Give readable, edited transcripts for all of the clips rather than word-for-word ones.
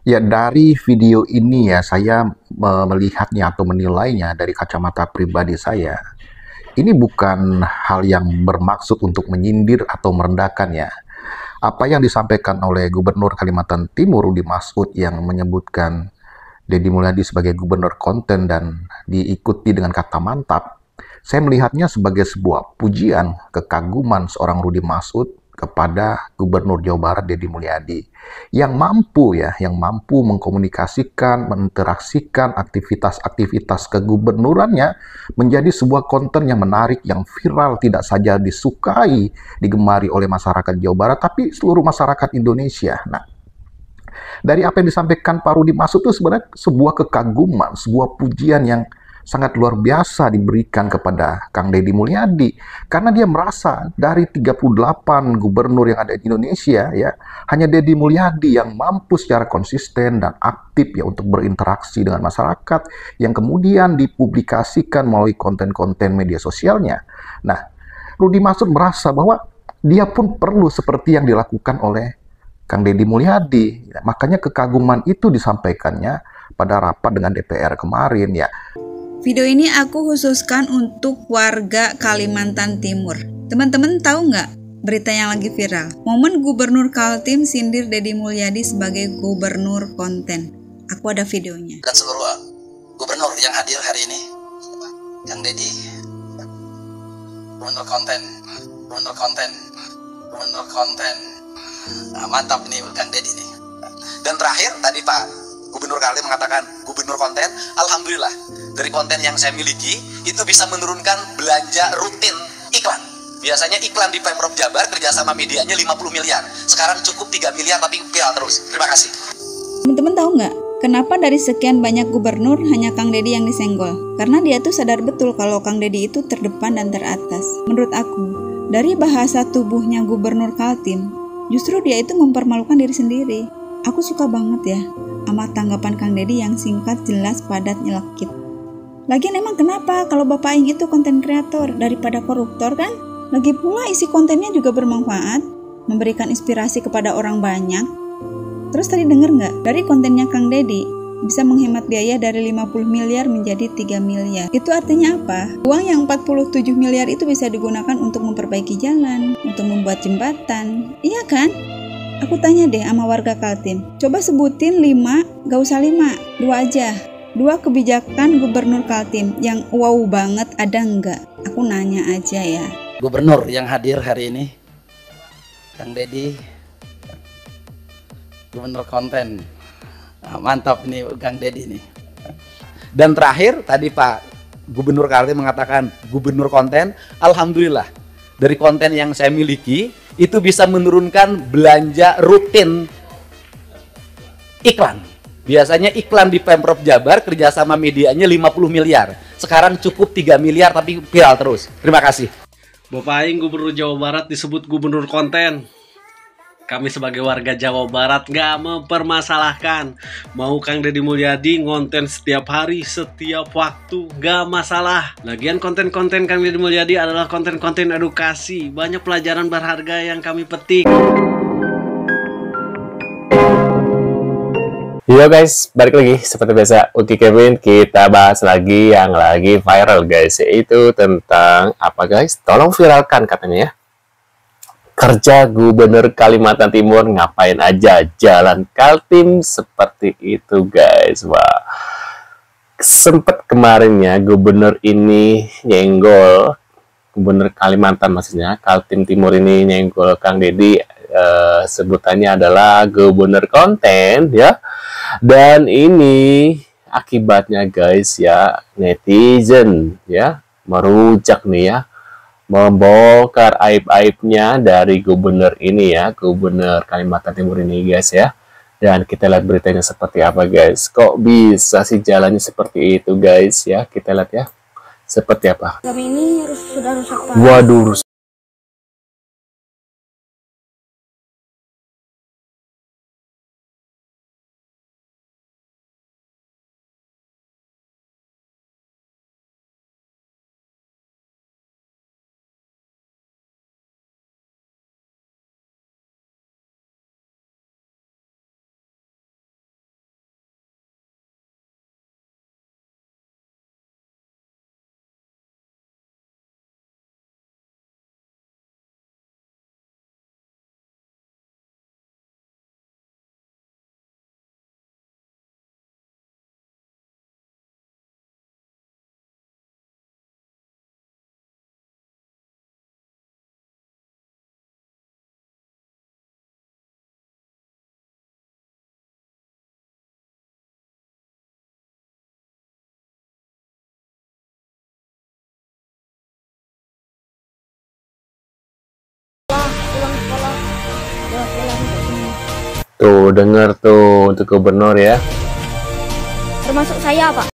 Ya, dari video ini ya, saya melihatnya atau menilainya dari kacamata pribadi saya. Ini bukan hal yang bermaksud untuk menyindir atau merendahkan ya. Apa yang disampaikan oleh Gubernur Kalimantan Timur Rudi Masud yang menyebutkan Deddy Mulyadi sebagai gubernur konten dan diikuti dengan kata mantap, saya melihatnya sebagai sebuah pujian, kekaguman seorang Rudi Masud kepada Gubernur Jawa Barat Deddy Mulyadi yang mampu mengkomunikasikan, menginteraksikan aktivitas-aktivitas kegubernurannya menjadi sebuah konten yang menarik, yang viral, tidak saja disukai, digemari oleh masyarakat Jawa Barat, tapi seluruh masyarakat Indonesia. Nah, dari apa yang disampaikan Pak Rudi Masud itu sebenarnya sebuah kekaguman, sebuah pujian yang sangat luar biasa diberikan kepada Kang Deddy Mulyadi, karena dia merasa dari 38 gubernur yang ada di Indonesia ya, hanya Deddy Mulyadi yang mampu secara konsisten dan aktif ya untuk berinteraksi dengan masyarakat yang kemudian dipublikasikan melalui konten-konten media sosialnya. Nah, Rudi Masud merasa bahwa dia pun perlu seperti yang dilakukan oleh Kang Deddy Mulyadi. Makanya kekaguman itu disampaikannya pada rapat dengan DPR kemarin ya. Video ini aku khususkan untuk warga Kalimantan Timur. Teman-teman tahu nggak berita yang lagi viral? Momen Gubernur Kaltim sindir Deddy Mulyadi sebagai gubernur konten. Aku ada videonya. Dan seluruh gubernur yang hadir hari ini, Kang Deddy, gubernur konten, gubernur konten, gubernur konten. Nah, mantap nih Kang Deddy nih. Dan terakhir tadi Pak Gubernur Kaltim mengatakan gubernur konten, alhamdulillah dari konten yang saya miliki itu bisa menurunkan belanja rutin iklan. Biasanya iklan di Pemprov Jabar kerjasama medianya 50 miliar. Sekarang cukup 3 miliar tapi viral terus. Terima kasih. Teman-teman tahu nggak kenapa dari sekian banyak gubernur hanya Kang Deddy yang disenggol? Karena dia tuh sadar betul kalau Kang Deddy itu terdepan dan teratas. Menurut aku, dari bahasa tubuhnya Gubernur Kaltim, justru dia itu mempermalukan diri sendiri. Aku suka banget ya sama tanggapan Kang Deddy yang singkat, jelas, padat, nyelekit. Lagian emang kenapa kalau Bapak Aing itu konten kreator daripada koruptor kan? Lagi pula isi kontennya juga bermanfaat, memberikan inspirasi kepada orang banyak. Terus tadi denger nggak? Dari kontennya Kang Deddy bisa menghemat biaya dari 50 miliar menjadi 3 miliar. Itu artinya apa? Uang yang 47 miliar itu bisa digunakan untuk memperbaiki jalan, untuk membuat jembatan. Iya kan? Aku tanya deh sama warga Kaltim. Coba sebutin 5, gak usah 5, 2 aja. 2 kebijakan Gubernur Kaltim yang wow banget ada nggak? Aku nanya aja ya. Gubernur yang hadir hari ini, Kang Deddy, gubernur konten. Nah, mantap nih Kang Deddy nih. Dan terakhir tadi Pak Gubernur Kaltim mengatakan gubernur konten, alhamdulillah dari konten yang saya miliki itu bisa menurunkan belanja rutin iklan. Biasanya iklan di Pemprov Jabar kerjasama medianya 50 miliar. Sekarang cukup 3 miliar tapi viral terus. Terima kasih. Bapak Aing Gubernur Jawa Barat disebut gubernur konten. Kami sebagai warga Jawa Barat gak mempermasalahkan. Mau Kang Deddy Mulyadi ngonten setiap hari, setiap waktu, gak masalah. Lagian konten-konten Kang Deddy Mulyadi adalah konten-konten edukasi. Banyak pelajaran berharga yang kami petik. Yo guys, balik lagi seperti biasa Uki Kevin, kita bahas lagi yang lagi viral guys, yaitu tentang apa guys? Tolong viralkan katanya ya. Kerja Gubernur Kalimantan Timur ngapain aja jalan Kaltim seperti itu guys. Wah, sempet kemarinnya gubernur ini nyenggol, Gubernur Kalimantan maksudnya, Kaltim Timur ini nyenggol Kang Deddy, sebutannya adalah gubernur konten ya. Dan ini akibatnya guys ya, netizen ya merujak nih ya, membongkar aib-aibnya dari gubernur ini ya, gubernur Kalimantan Timur ini guys ya. Dan kita lihat beritanya seperti apa guys. Kok bisa sih jalannya seperti itu guys ya. Kita lihat ya seperti apa. Kami ini sudah rusak parah. Waduh, Tuh, denger tuh untuk gubernur ya. Termasuk saya, Pak.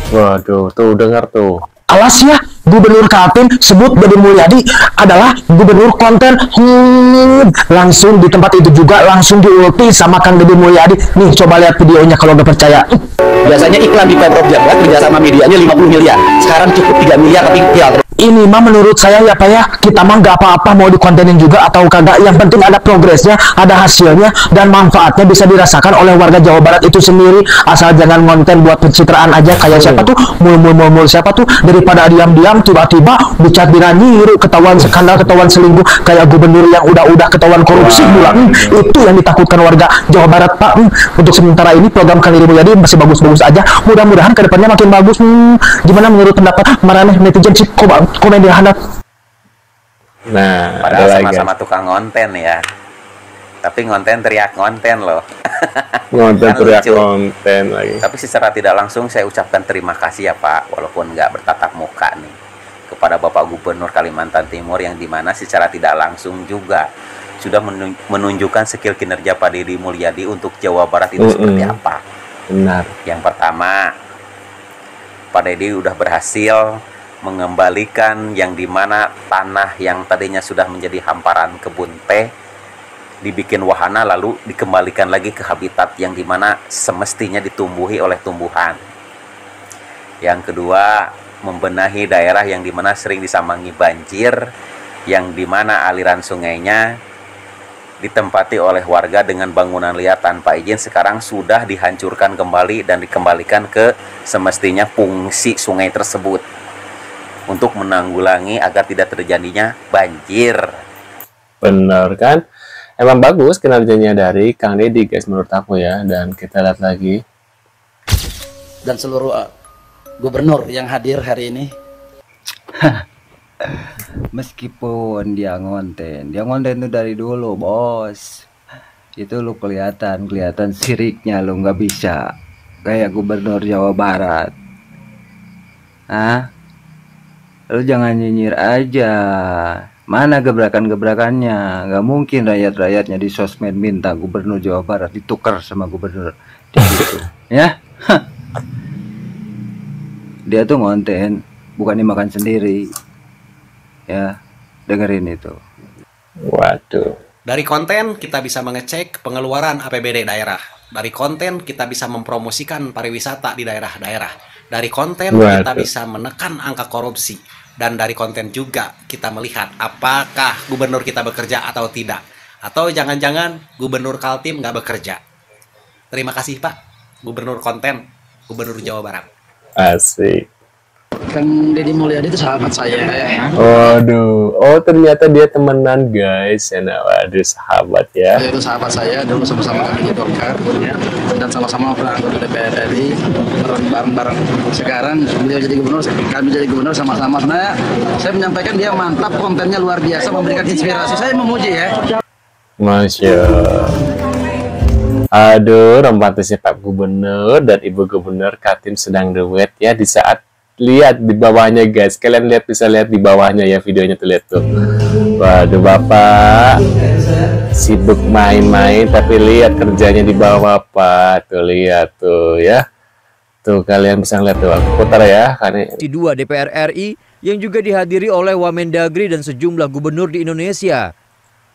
Waduh, tuh denger tuh. Alas ya, Gubernur Kaltim sebut Deddy Mulyadi adalah gubernur konten. Langsung di tempat itu juga langsung diulti sama Kang Deddy Mulyadi. Nih, coba lihat videonya kalau nggak percaya. Biasanya iklan di Pemprov Jabar kerjasama medianya 50 miliar. Sekarang cukup 3 miliar tapi viral. Ini mah menurut saya ya Pak ya, kita mah nggak apa-apa mau dikontenin juga atau kagak. Yang penting ada progresnya, ada hasilnya, dan manfaatnya bisa dirasakan oleh warga Jawa Barat itu sendiri. Asal jangan konten buat pencitraan aja kayak siapa tuh, mul siapa tuh, daripada diam-diam tiba-tiba dicat dinanyiru, ketahuan skandal, ketahuan selingkuh, kayak gubernur yang udah ketahuan korupsi pula. Itu yang ditakutkan warga Jawa Barat Pak. Untuk sementara ini program Kang Deddy Mulyadi masih bagus-bagus aja. Mudah-mudahan kedepannya makin bagus. Gimana menurut pendapat maraneh netizen sih komedi handap? Nah, Padahal ada sama-sama lagi. tukang ngonten ya. Tapi ngonten teriak ngonten loh. Ngonten Kan teriak lucu. konten lagi. Tapi secara tidak langsung saya ucapkan terima kasih ya Pak, walaupun nggak bertatap muka nih, kepada Bapak Gubernur Kalimantan Timur yang dimana secara tidak langsung juga sudah menunjukkan skill kinerja Pak Deddy Mulyadi untuk Jawa Barat itu seperti apa. Benar. Yang pertama, Pak Deddy udah berhasil mengembalikan yang dimana tanah yang tadinya sudah menjadi hamparan kebun teh dibikin wahana lalu dikembalikan lagi ke habitat yang dimana semestinya ditumbuhi oleh tumbuhan. Yang kedua, membenahi daerah yang dimana sering disambangi banjir, yang dimana aliran sungainya ditempati oleh warga dengan bangunan liar tanpa izin sekarang sudah dihancurkan kembali dan dikembalikan ke semestinya fungsi sungai tersebut untuk menanggulangi agar tidak terjadinya banjir. Bener kan? Emang bagus kinerjanya dari Kang Deddy guys menurut aku ya. Dan kita lihat lagi. Dan seluruh gubernur yang hadir hari ini. Meskipun dia ngonten itu dari dulu bos. Itu lu kelihatan siriknya lu nggak bisa kayak gubernur Jawa Barat. Lu jangan nyinyir aja. Mana gebrakan-gebrakannya? Gak mungkin rakyat-rakyatnya di sosmed minta gubernur Jawa Barat ditukar sama gubernur gitu. Ya. Dia tuh ngonten, bukan dimakan sendiri. Ya, dengerin itu. Waduh. Dari konten kita bisa mengecek pengeluaran APBD daerah. Dari konten kita bisa mempromosikan pariwisata di daerah-daerah. Dari konten kita bisa menekan angka korupsi. Dan dari konten juga kita melihat apakah gubernur kita bekerja atau tidak. Atau jangan-jangan gubernur Kaltim nggak bekerja. Terima kasih Pak, gubernur konten, gubernur Jawa Barat. Asik. Kang Deddy Mulyadi itu sahabat saya. Waduh. Oh ternyata dia temenan guys. Ya, nah, waduh sahabat ya. Dia itu sahabat saya, dulu sama-sama kami di Golkar ya. Dan sama-sama pernah anggota DPR RI bareng-bareng. Sekarang beliau jadi gubernur, kami jadi gubernur sama-sama. Sebenarnya saya menyampaikan dia mantap, kontennya luar biasa, memberikan inspirasi. Saya memuji ya. Masya. Aduh, romantisnya Pak Gubernur dan Ibu Gubernur Kaltim sedang duet ya di saat lihat di bawahnya guys. Kalian lihat, bisa lihat di bawahnya ya videonya tuh, lihat tuh. Waduh, Bapak sibuk main-main tapi lihat kerjanya di bawah Bapak. Tuh lihat tuh ya. Tuh kalian bisa lihat tuh, aku putar ya karena di 2 DPR RI yang juga dihadiri oleh Wamendagri dan sejumlah gubernur di Indonesia.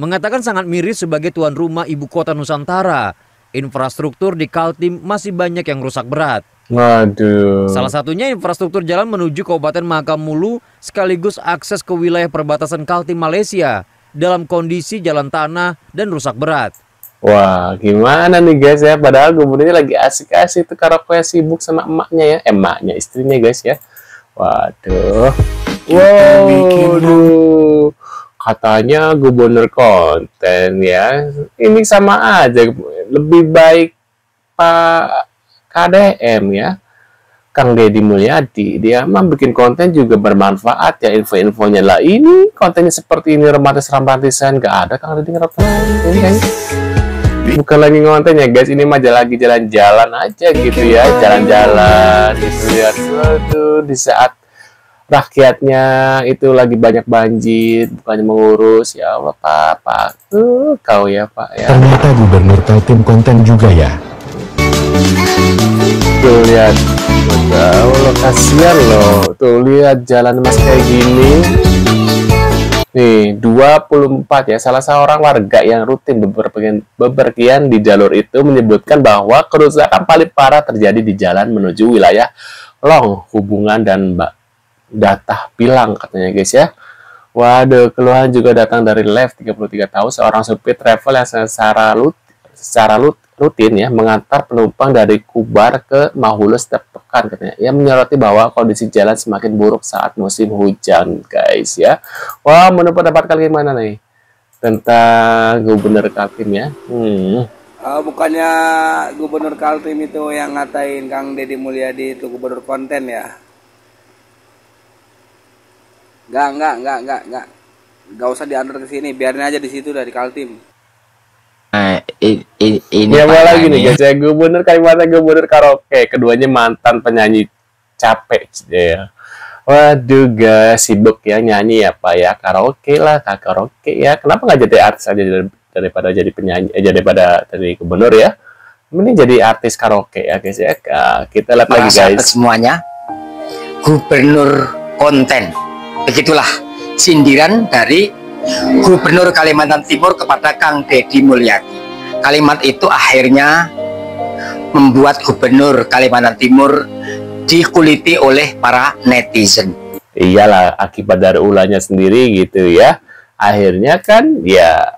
Mengatakan sangat miris sebagai tuan rumah ibu kota Nusantara. Infrastruktur di Kaltim masih banyak yang rusak berat. waduh. Salah satunya infrastruktur jalan menuju Kabupaten Makamulu sekaligus akses ke wilayah perbatasan Kaltim Malaysia dalam kondisi jalan tanah dan rusak berat. Wah, gimana nih guys ya? Padahal gubernurnya lagi asik-asik tuh karaoke sibuk sama emaknya ya. Emaknya, istrinya guys ya. Waduh. Waduh. Katanya gubernur konten ya. Ini sama aja. Lebih baik Pak KDM ya. Kang Deddy Mulyadi, dia mah bikin konten juga bermanfaat ya, info-infonya lah. Ini kontennya seperti ini, romantis-romantisan, gak ada Kang Deddy ngerokok ini kan. bukan lagi ngonten ya guys, ini mah lagi jalan-jalan aja gitu ya, jalan-jalan gitu ya. Waduh, di saat rakyatnya itu lagi banyak banjir, bukannya mengurus. Ya Allah Pak, kau ya Pak ya. Ternyata Gubernur Kaltim konten juga ya. Tuh lihat, Allah kasihan loh. Tuh lihat jalan mas kayak gini. Nih 24 ya, salah seorang warga yang rutin bepergian di jalur itu menyebutkan bahwa kerusakan paling parah terjadi di jalan menuju wilayah Long, Hubungan dan Datah Pilang katanya guys ya. Waduh, keluhan juga datang dari Lev 33 tahun, seorang supir travel yang secara rutin ya mengantar penumpang dari Kubar ke Mahulu setiap pekan katanya. Ia menyoroti bahwa kondisi jalan semakin buruk saat musim hujan guys ya. Wah, menurut pendapat kalian gimana nih tentang Gubernur Kaltim ya? Bukannya Gubernur Kaltim itu yang ngatain Kang Deddy Mulyadi itu gubernur konten ya? Enggak usah diantar ke sini, biarin aja di situ dari Kaltim. Ini ya mau lagi nih guys ya, Gubernur Kalimantan, Gubernur Karaoke, keduanya mantan penyanyi capek ya. Waduh guys, sibuk ya nyanyi ya Pak ya, karaoke lah, karaoke ya. Kenapa nggak jadi artis aja daripada jadi penyanyi, daripada dari gubernur ya? Mending jadi artis karaoke ya guys ya. Kita lihat lagi guys. Semuanya gubernur konten, begitulah sindiran dari Gubernur Kalimantan Timur kepada Kang Deddy Mulyadi. Kalimat itu akhirnya membuat Gubernur Kalimantan Timur dikuliti oleh para netizen. Iyalah, akibat dari ulahnya sendiri gitu ya. Akhirnya kan ya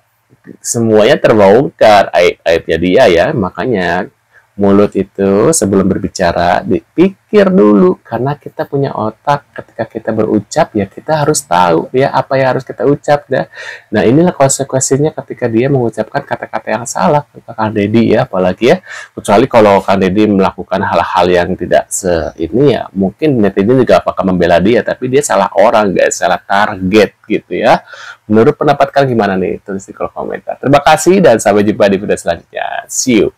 semuanya terbongkar, aib-aibnya dia ya. Makanya mulut itu sebelum berbicara dipikir dulu, karena kita punya otak. Ketika kita berucap ya kita harus tahu ya apa yang harus kita ucap ya. Nah inilah konsekuensinya ketika dia mengucapkan kata-kata yang salah ke Kang Deddy ya, apalagi ya, kecuali kalau Kang Deddy melakukan hal-hal yang tidak ini ya, mungkin netizen juga apakah membela dia, tapi dia salah orang guys, salah target gitu ya. Menurut pendapat kalian gimana nih? Tulis di kolom komentar. Terima kasih dan sampai jumpa di video selanjutnya. See you.